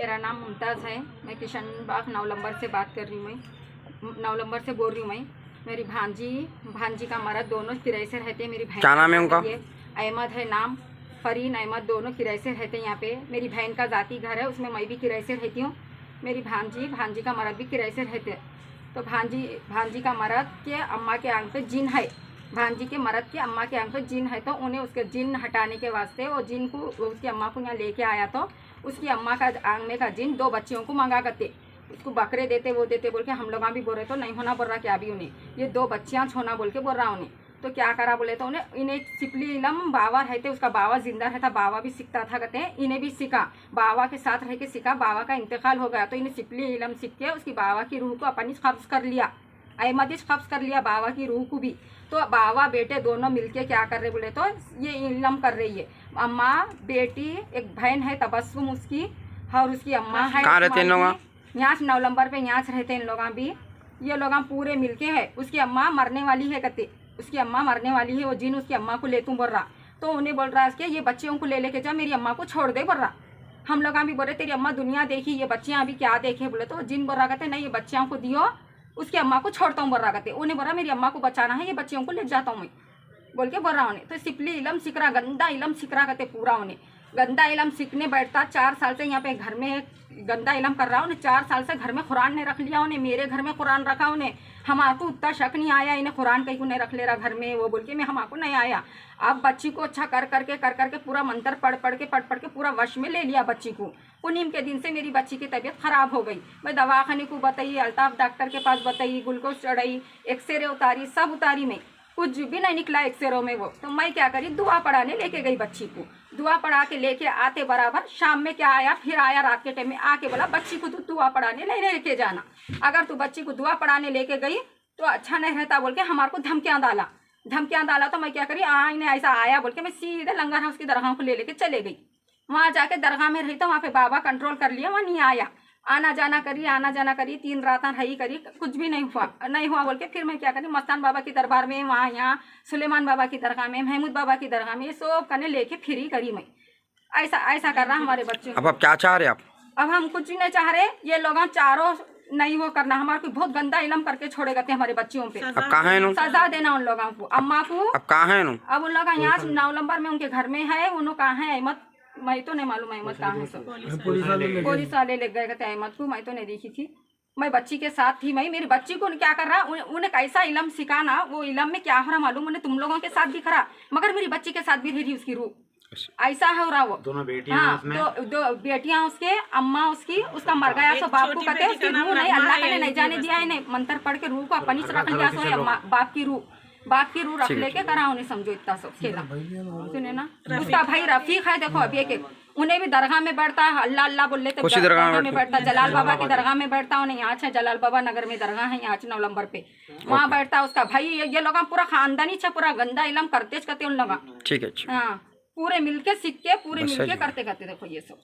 मेरा नाम मुमताज़ है। मैं किशन बाग 9 नंबर से बात कर रही हूँ। मैं 9 नंबर से बोल रही हूँ। मैं मेरी भांजी का मर्द दोनों किराए से रहते हैं। मेरी बहन क्या नाम है उनका? अहमद है नाम, फरीन अहमद, दोनों किराए से रहते हैं यहाँ पे। मेरी बहन का ज़ाती घर है, उसमें मैं भी किराए से रहती हूँ। मेरी भांजी का मर्द भी किराए से रहते हैं। तो भांजी का मर्द के अम्मा के आंख पे जिन है, भांजी के मर्द के अम्मा के आंख पे जिन है। तो उन्हें उसके जिन हटाने के वास्ते वो जिन को उसकी अम्मा को यहाँ लेके आया। तो उसकी अम्मा का आंख में का जिन 2 बच्चियों को मंगा करते, उसको बकरे देते वो देते बोल के हम लोग भी बोल रहे। तो नहीं होना बोल रहा क्या अभी उन्हें ये 2 बच्चियाँ छोना बोल के बोल रहा उन्हें। तो क्या करा बोले तो उन्हें इन्हें सिपली इलम बाबा रहते, उसका बाबा जिंदा रहता, बाबा भी सीखता था कहते हैं। इन्हें भी सीखा, बाबा के साथ रह के सीखा। बाबा का इंतकाल हो गया तो इन्हें सिपली इलम सीख के उसकी बाबा की रूह को अपनी कब्ज कर लिया, अहमदी कब्ज कर लिया बाबा की रूह को भी। तो बाबा बेटे दोनों मिलके क्या कर रहे बोले तो ये इलम कर रही है। अम्मा बेटी, एक बहन है तबस्सुम उसकी, और उसकी अम्मा है। कहाँ रहते हैं लोग? यहाँ 9 नंबर पे यहाँ रहते हैं इन लोग भी। ये लोग पूरे मिलके है। उसकी अम्मा मरने वाली है कहते, उसकी अम्मा मरने वाली है। वो जिन उसकी अम्मा को ले तू बोल रहा। तो उन्हें बोल रहा है कि ये बच्चियों को ले लेके जा, मेरी अम्मा को छोड़ दे बोल रहा। हम लोग भी बोल रहे तेरी अम्मा दुनिया देखी, ये बच्चियाँ अभी क्या देखे बोले। तो जिन बोल रहा कहते नहीं ये बच्चियों को दियो, उसकी अम्मा को छोड़ता हूँ बोल रहा कहते। उन्हें बोल रहा मेरी अम्मा को बचाना है, ये बच्चियों को ले जाता हूँ मैं बोल के बोल रहा उन्हें। तो सिपली इलम सीख रहा, गंदा इलम सीख रहा कहते पूरा। उन्हें गंदा इलम सीखने बैठता 4 साल से यहाँ पे घर में गंदा इलम कर रहा। उन्हें 4 साल से घर में कुरान ने रख लिया। उन्हें मेरे घर में कुरान रखा। उन्हें हमारे को उतना शक नहीं आया इन्हें कुरान कहीं को नहीं रख ले रहा घर में वो बोल के मैं हमारे को नहीं आया। अब बच्ची को अच्छा कर करके पूरा मंत्र पढ़ के पूरा वश में ले लिया बच्ची को। उन्हीं के दिन से मेरी बच्ची की तबीयत खराब हो गई। मैं दवाखाने को बताई, अल्ताफ डॉक्टर के पास बताई, ग्लूकोज चढ़ाई, एक्सरे उतारी, सब उतारी, में कुछ भी नहीं निकला एक्सरे में वो। तो मैं क्या करी, दुआ पढ़ाने लेके गई बच्ची को। दुआ पढ़ा के लेके आते बराबर शाम में क्या आया, फिर आया रात के टाइम में आके बोला बच्ची को तू दुआ पढ़ाने नहीं लेके जाना, अगर तू बच्ची को दुआ पढ़ाने लेके गई तो अच्छा नहीं रहता बोल के हमारे को धमकियाँ डाला। तो मैं क्या करी, इन्हें ऐसा आया बोल के मैं सीधे लंगर हाउस की दरगाह को ले लेके चले गई। वहाँ जाके दरगाह में रही तो वहाँ पे बाबा कंट्रोल कर लिया, वहाँ नहीं आया। आना जाना करी 3 रात रही करी, कुछ भी नहीं हुआ बोल के फिर मैं क्या करी, मस्तान बाबा की दरबार में, वहाँ यहाँ सुलेमान बाबा की दरगाह में, महमूद बाबा की दरगाह में, ये सब करने लेके फिरी करी मैं। ऐसा कर रहा हमारे बच्चे। अब आप क्या चाह रहे आप? अब हम कुछ नहीं चाह रहे, ये लोग चारों नहीं वो करना, हमारे को बहुत गंदा इलम करके छोड़े गए हमारे बच्चियों पे। अब कहाँ है? सजा देना उन लोगों को, अम्मा को। अब कहाँ है? अब उन लोग यहाँ 9 नंबर में उनके घर में है। उन्होंने कहाँ है अहमद, मैं तो नहीं मालूम अहमद कहाँ है। सब पुलिस वाले ले गए कहते अहमद को, मैं तो नहीं देखी थी। मैं बच्ची के साथ थी। मैं मेरी बच्ची को क्या कर रहा, उन्हें कैसा इलम सिखाना, वो इलम में क्या हो रहा मालूम उन्हें, तुम लोगों के साथ दिख रहा, मगर मेरी बच्ची के साथ भी रही उसकी रूह। ऐसा हो रहा वो। दोनों बेटियां हाँ, दो बेटियां उसके, अम्मा उसकी, उसका मर गया सो बाप को कहते उसकी रूह नहीं, अल्लाह के नहीं जाने दिया है, नहीं मंत्र पढ़ के रूह को अपनी से रख लिया। सो अम्मा बाप की रूह रख लेके करा उन्हें, समझो इतना सब खेला। सुने ना, उसका भाई रफीक है, देखो अभी एक उन्हें भी दरगाह में बैठता है, अल्लाह अल्लाह बोल लेते, दरगाह में बैठता, जलाल बाबा की दरगाह में बैठता। उन्हें यहाँ है जलाल बाबा नगर में दरगाह है, यहाँ 9 नंबर पे, वहाँ बैठता उसका भाई। ये लोग पूरा खानदानी छे, पूरा गंदा इलम करते उन लोग। ठीक है, हाँ, पूरे मिलके सीख के पूरे मिलके करते देखो ये सब।